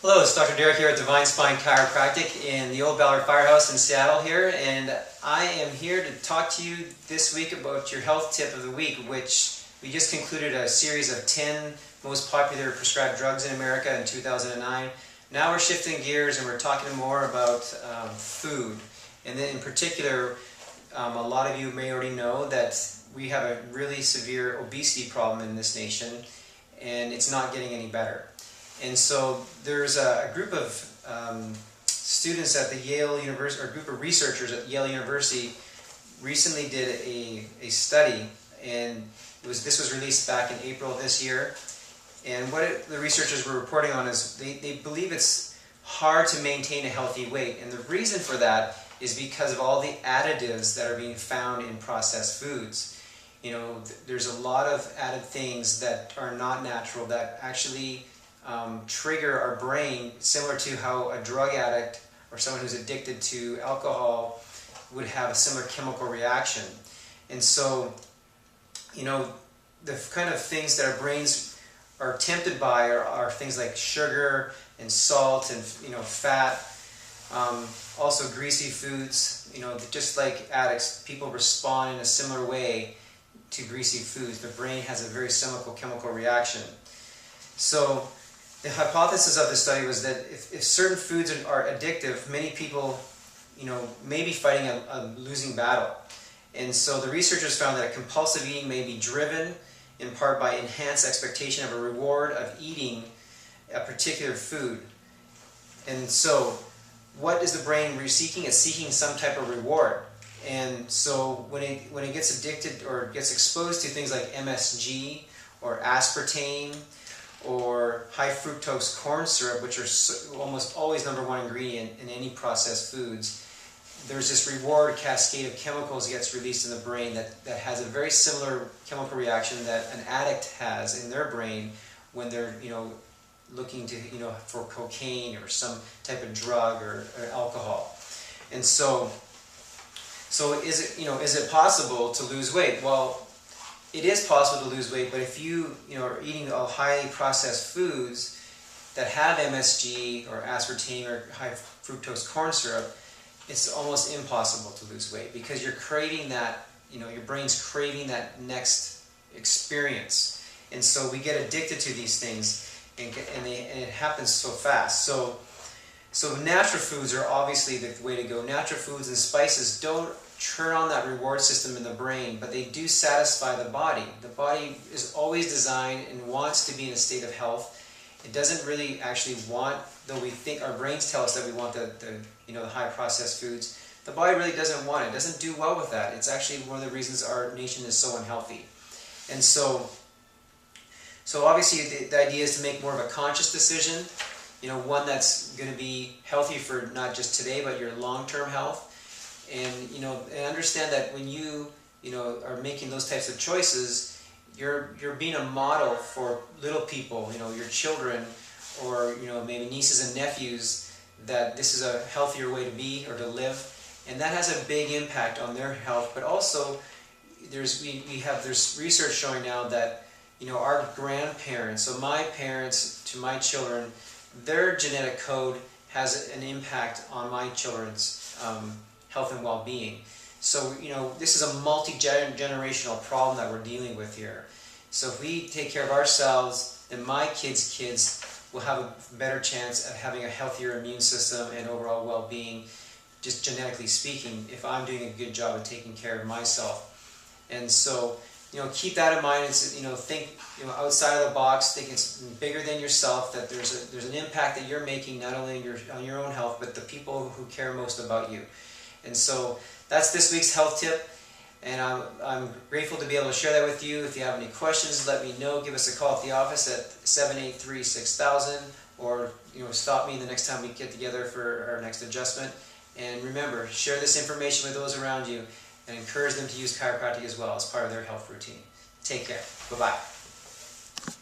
Hello, it's Dr. Derek here at Divine Spine Chiropractic in the Old Ballard Firehouse in Seattle here, and I am here to talk to you this week about your health tip of the week, which we just concluded a series of 10 most popular prescribed drugs in America in 2009. Now we're shifting gears and we're talking more about food, and then in particular, a lot of you may already know that we have a really severe obesity problem in this nation, and it's not getting any better. And so there's a group of students at the Yale University, or a group of researchers at Yale University recently did a study, and this was released back in April of this year. And what the researchers were reporting on is they believe it's hard to maintain a healthy weight. And the reason for that is because of all the additives that are being found in processed foods. You know, there's a lot of added things that are not natural that actually trigger our brain, similar to how a drug addict or someone who's addicted to alcohol would have a similar chemical reaction. And so, you know, the kind of things that our brains are tempted by are things like sugar and salt and, you know, fat, also greasy foods. You know, just like addicts, people respond in a similar way to greasy foods. The brain has a very similar chemical reaction. So the hypothesis of the study was that if certain foods are addictive, many people, you know, may be fighting a losing battle. And so the researchers found that compulsive eating may be driven in part by enhanced expectation of a reward of eating a particular food. And so what is the brain seeking? It's seeking some type of reward. And so when it gets addicted or gets exposed to things like MSG or aspartame, or high fructose corn syrup, which are almost always #1 ingredient in any processed foods, there's this reward cascade of chemicals that gets released in the brain that has a very similar chemical reaction that an addict has in their brain when they're, you know, looking to, you know, for cocaine or some type of drug or alcohol. And so is it possible to lose weight? Well, it is possible to lose weight, but if you are eating all highly processed foods that have MSG or aspartame or high fructose corn syrup, it's almost impossible to lose weight because you're craving that, your brain's craving that next experience. And so we get addicted to these things, and it happens so fast. So natural foods are obviously the way to go. Natural foods and spices don't turn on that reward system in the brain, but they do satisfy the body. The body is always designed and wants to be in a state of health. It doesn't really actually want, though we think our brains tell us that we want the high processed foods, the body really doesn't want it. It doesn't do well with that. It's actually one of the reasons our nation is so unhealthy. And so obviously the idea is to make more of a conscious decision, one that's going to be healthy for not just today, but your long-term health. And understand that when you are making those types of choices, you're being a model for little people, your children, or maybe nieces and nephews, that this is a healthier way to be or to live, and that has a big impact on their health. But also, there's research showing now that our grandparents, so my parents to my children, their genetic code has an impact on my children's health and well-being. So, this is a multi-generational problem that we're dealing with here. So if we take care of ourselves, then my kids will have a better chance of having a healthier immune system and overall well-being, just genetically speaking, if I'm doing a good job of taking care of myself. And so, keep that in mind. It's, think, outside of the box. Think it's bigger than yourself. That there's an impact that you're making not only on your own health, but the people who care most about you. And so that's this week's health tip, and I'm grateful to be able to share that with you. If you have any questions, let me know. Give us a call at the office at 783-6000, or stop me the next time we get together for our next adjustment. And remember, share this information with those around you and encourage them to use chiropractic as well as part of their health routine. Take care. Bye-bye.